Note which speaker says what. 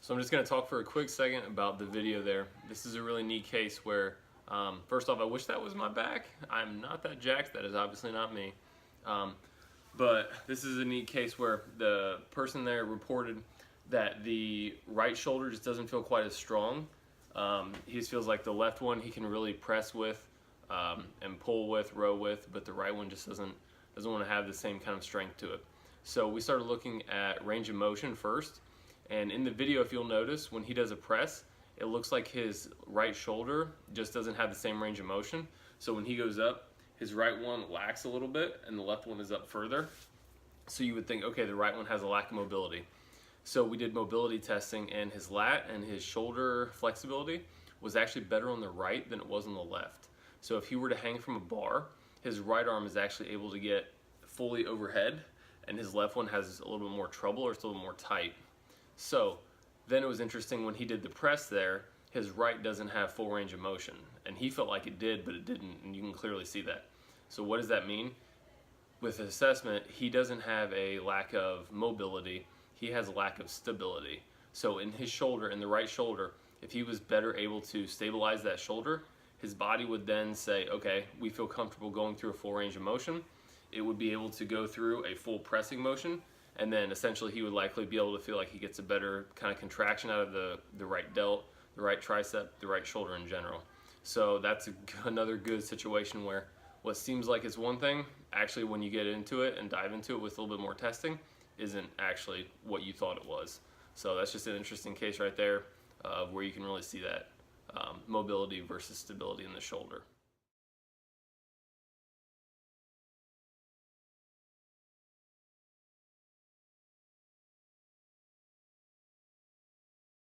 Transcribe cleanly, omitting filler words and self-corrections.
Speaker 1: So I'm just going to talk for a quick second about the video there. This is a really neat case where, first off, I wish that was my back. I'm not that jacked. That is obviously not me. But this is a neat case where the person there reported that the right shoulder just doesn't feel quite as strong. He just feels like the left one he can really press with and pull with, row with, but the right one just doesn't want to have the same kind of strength to it. So we started looking at range of motion first. And in the video, if you'll notice, when he does a press, it looks like his right shoulder just doesn't have the same range of motion. So when he goes up, his right one lacks a little bit and the left one is up further. So you would think, okay, the right one has a lack of mobility. So we did mobility testing, and his lat and his shoulder flexibility was actually better on the right than it was on the left. So if he were to hang from a bar, his right arm is actually able to get fully overhead, and his left one has a little bit more trouble, or it's a little more tight. So then it was interesting when he did the press there, his right doesn't have full range of motion, and he felt like it did, but it didn't, and you can clearly see that. So what does that mean? With his assessment, he doesn't have a lack of mobility, he has a lack of stability. So in his shoulder, in the right shoulder, if he was better able to stabilize that shoulder, his body would then say, okay, we feel comfortable going through a full range of motion. It would be able to go through a full pressing motion, and then essentially he would likely be able to feel like he gets a better kind of contraction out of the right delt, the right tricep, the right shoulder in general. So that's another good situation where what seems like it's one thing, actually when you get into it and dive into it with a little bit more testing, isn't actually what you thought it was. So that's just an interesting case right there where you can really see that mobility versus stability in the shoulder.